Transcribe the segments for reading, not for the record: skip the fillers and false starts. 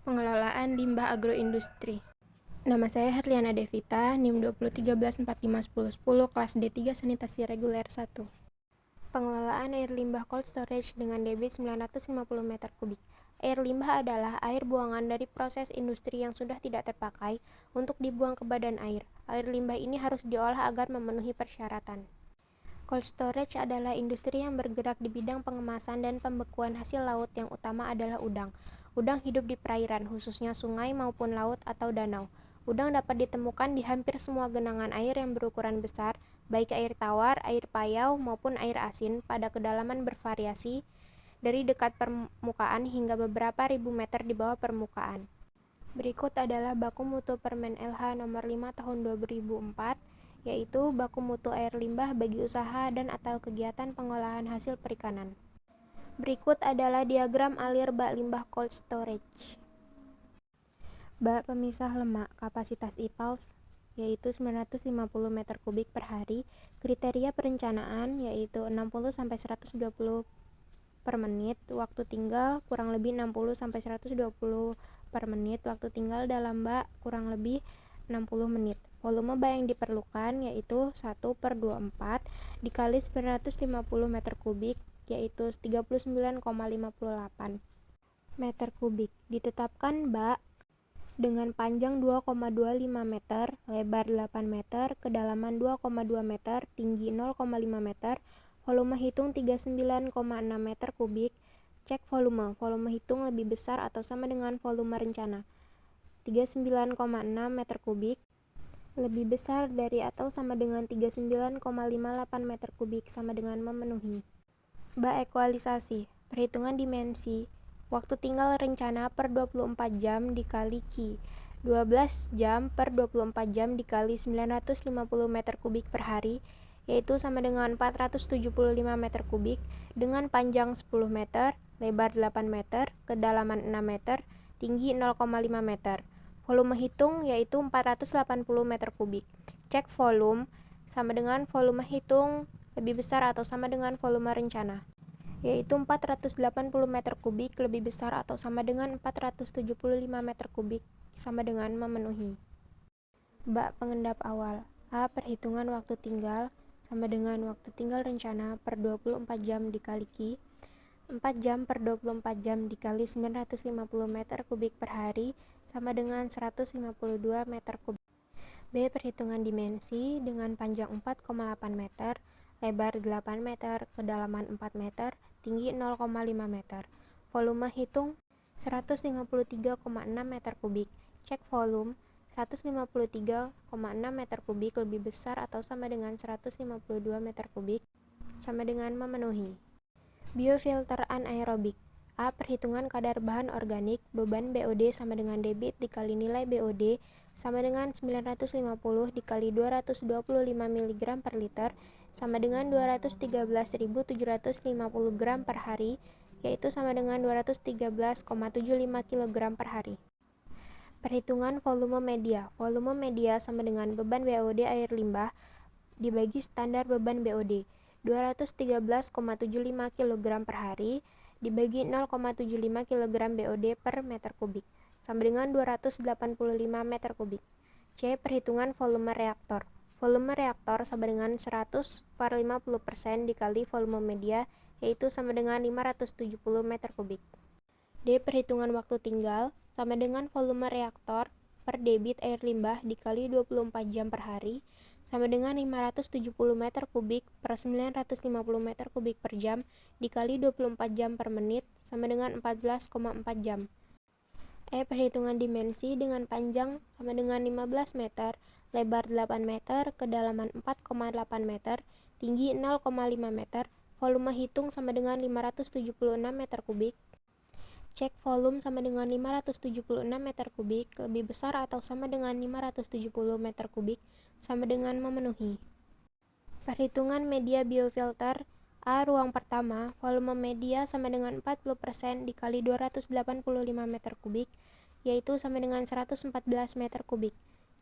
Pengelolaan limbah agroindustri. Nama saya Herliana Devita, NIM 2013451010, kelas D3 Sanitasi Reguler 1. Pengelolaan air limbah cold storage dengan debit 950 meter kubik. Air limbah adalah air buangan dari proses industri yang sudah tidak terpakai untuk dibuang ke badan air. Air limbah ini harus diolah agar memenuhi persyaratan. Cold storage adalah industri yang bergerak di bidang pengemasan dan pembekuan hasil laut yang utama adalah udang. Udang hidup di perairan, khususnya sungai maupun laut atau danau. Udang dapat ditemukan di hampir semua genangan air yang berukuran besar, baik air tawar, air payau, maupun air asin, pada kedalaman bervariasi dari dekat permukaan hingga beberapa ribu meter di bawah permukaan. Berikut adalah baku mutu Permen LH nomor 5 tahun 2004, yaitu baku mutu air limbah bagi usaha dan atau kegiatan pengolahan hasil perikanan. Berikut adalah diagram alir bak limbah cold storage. Bak pemisah lemak, kapasitas IPALS yaitu 950 meter kubik per hari. Kriteria perencanaan yaitu 60-120 per menit, waktu tinggal kurang lebih 60-120 per menit, waktu tinggal dalam bak kurang lebih 60 menit. Volume bak yang diperlukan yaitu 1/24 dikali 950 meter kubik, yaitu 39,58 meter kubik. Ditetapkan bak dengan panjang 2,25 meter, lebar 8 meter, kedalaman 2,2 meter, tinggi 0,5 meter, volume hitung 39,6 meter kubik. Cek volume. Volume hitung lebih besar atau sama dengan volume rencana. 39,6 meter kubik lebih besar dari atau sama dengan 39,58 meter kubik, sama dengan memenuhi. Bak ekualisasi. Perhitungan dimensi. Waktu tinggal rencana per 24 jam dikali Q. 12 jam per 24 jam dikali 950 meter kubik per hari, yaitu sama dengan 475 meter kubik, dengan panjang 10 meter, lebar 8 meter, kedalaman 6 meter, tinggi 0,5 meter. Volume hitung yaitu 480 meter kubik. Cek volume sama dengan volume hitung lebih besar atau sama dengan volume rencana, yaitu 480 meter kubik lebih besar atau sama dengan 475 meter kubik, sama dengan memenuhi. Bak pengendap awal. A. Perhitungan waktu tinggal sama dengan waktu tinggal rencana per 24 jam dikali Q. 4 jam per 24 jam dikali 950 meter kubik per hari, sama dengan 152 meter kubik. B. Perhitungan dimensi dengan panjang 4,8 meter, lebar 8 meter, kedalaman 4 meter, tinggi 0,5 meter. Volume hitung 153,6 meter kubik. Cek volume. 153,6 meter kubik lebih besar atau sama dengan 152 meter kubik, sama dengan memenuhi. Biofilter anaerobik. A. Perhitungan kadar bahan organik, beban BOD sama dengan debit dikali nilai BOD sama dengan 950 dikali 225 mg per liter, sama dengan 213.750 gram per hari, yaitu sama dengan 213,75 kg per hari. Perhitungan volume media. Volume media sama dengan beban BOD air limbah dibagi standar beban BOD. 213,75 kg per hari dibagi 0,75 kg BOD per meter kubik, sama dengan 285 meter kubik. C. Perhitungan volume reaktor. Volume reaktor sama dengan 100/50% dikali volume media, yaitu sama dengan 570 meter kubik. D. Perhitungan waktu tinggal sama dengan volume reaktor per debit air limbah dikali 24 jam per hari, sama dengan 570 meter kubik per 950 meter kubik per jam dikali 24 jam per menit, sama dengan 14,4 jam. E. Perhitungan dimensi dengan panjang sama dengan 15 meter, lebar 8 meter, kedalaman 4,8 meter, tinggi 0,5 meter, volume hitung sama dengan 576 meter kubik. Cek volume sama dengan 576 meter kubik lebih besar atau sama dengan 570 meter kubik, sama dengan memenuhi. Perhitungan media biofilter. A. Ruang pertama, volume media sama dengan 40% dikali 285 meter kubik, yaitu sama dengan 114 meter kubik.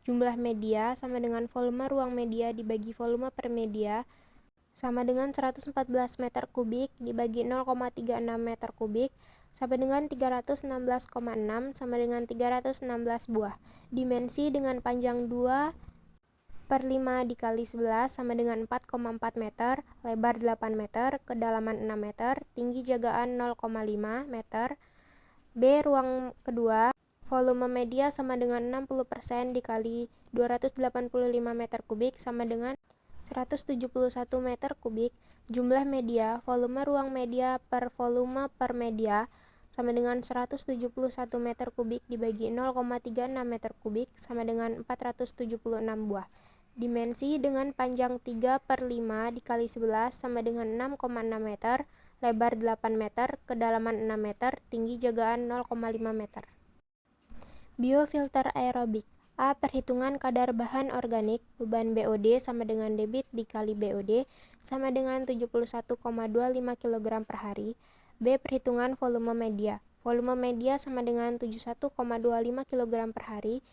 Jumlah media sama dengan volume ruang media dibagi volume per media, sama dengan 114 meter kubik dibagi 0,36 meter kubik, sama dengan 316,6 sama dengan 316 buah. Dimensi dengan panjang 2/5 dikali 11 sama dengan 4,4 meter, lebar 8 meter, kedalaman 6 meter, tinggi jagaan 0,5 meter. B. Ruang kedua, volume media sama dengan 60% dikali 285 meter kubik sama dengan 171 meter kubik. Jumlah media, volume ruang media per volume per media sama dengan 171 meter kubik dibagi 0,36 meter kubik sama dengan 476 buah. Dimensi dengan panjang 3/5 dikali 11 sama dengan 6,6 meter, lebar 8 meter, kedalaman 6 meter, tinggi jagaan 0,5 meter. Biofilter aerobik. A. Perhitungan kadar bahan organik, beban BOD sama dengan debit dikali BOD sama dengan 71,25 kg per hari. B. Perhitungan volume media. Volume media sama dengan 71,25 kg per hari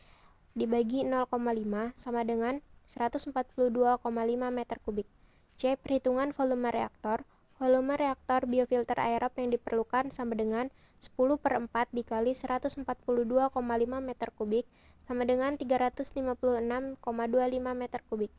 dibagi 0,5 sama dengan 142,5 meter kubik. C. Perhitungan volume reaktor. Volume reaktor biofilter aerob yang diperlukan sama dengan 10/4 dikali 142,5 meter kubik sama dengan 356,25 meter kubik.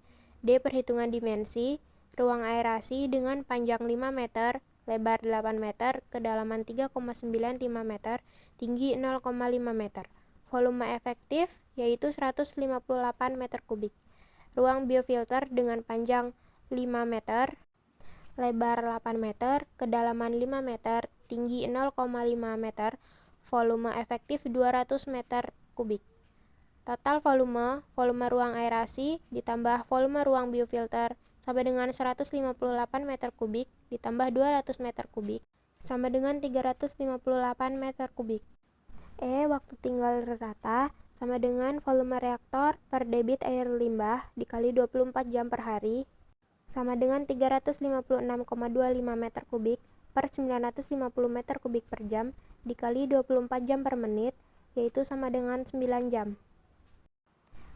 D. Perhitungan dimensi ruang aerasi dengan panjang 5 meter, lebar 8 meter, kedalaman 3,95 meter, tinggi 0,5 meter. Volume efektif yaitu 158 meter kubik. Ruang biofilter dengan panjang 5 meter, lebar 8 meter, kedalaman 5 meter, tinggi 0,5 meter, volume efektif 200 meter kubik. Total volume ruang aerasi ditambah volume ruang biofilter sama dengan 158 meter kubik ditambah 200 meter kubik sama dengan 358 meter kubik. E. Waktu tinggal rata sama dengan volume reaktor per debit air limbah dikali 24 jam per hari sama dengan 356,25 meter kubik per 950 meter kubik per jam dikali 24 jam per menit, yaitu sama dengan 9 jam.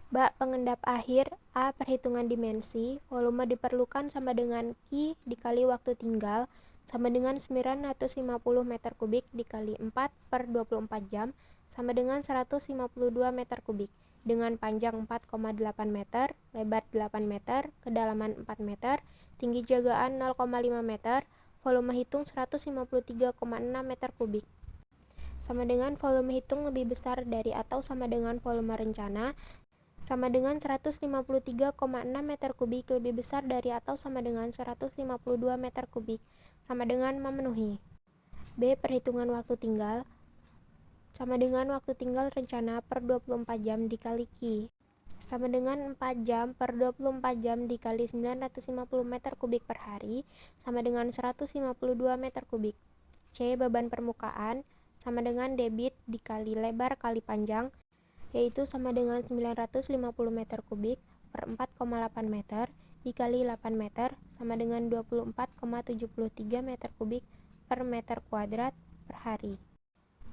Bak pengendap akhir. A. Perhitungan dimensi, volume diperlukan sama dengan Q dikali waktu tinggal sama dengan 950 meter kubik dikali 4/24 jam sama dengan 152 meter kubik. Dengan panjang 4,8 meter, lebar 8 meter, kedalaman 4 meter, tinggi jagaan 0,5 meter, volume hitung 153,6 meter kubik. Sama dengan volume hitung lebih besar dari atau sama dengan volume rencana, sama dengan 153,6 meter kubik lebih besar dari atau sama dengan 152 meter kubik, sama dengan memenuhi. B. Perhitungan waktu tinggal sama dengan waktu tinggal rencana per 24 jam dikali Q sama dengan 4 jam per 24 jam dikali 950 meter kubik per hari sama dengan 152 meter kubik. C. Beban permukaan sama dengan debit dikali lebar kali panjang, yaitu sama dengan 950 meter kubik per 4,8 meter dikali 8 meter sama dengan 24,73 meter kubik per meter kuadrat per hari.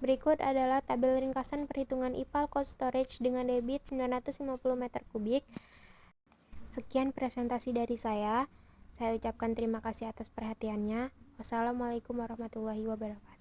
Berikut adalah tabel ringkasan perhitungan IPAL cold storage dengan debit 950 meter kubik. Sekian presentasi dari saya. Saya ucapkan terima kasih atas perhatiannya. Wassalamualaikum warahmatullahi wabarakatuh.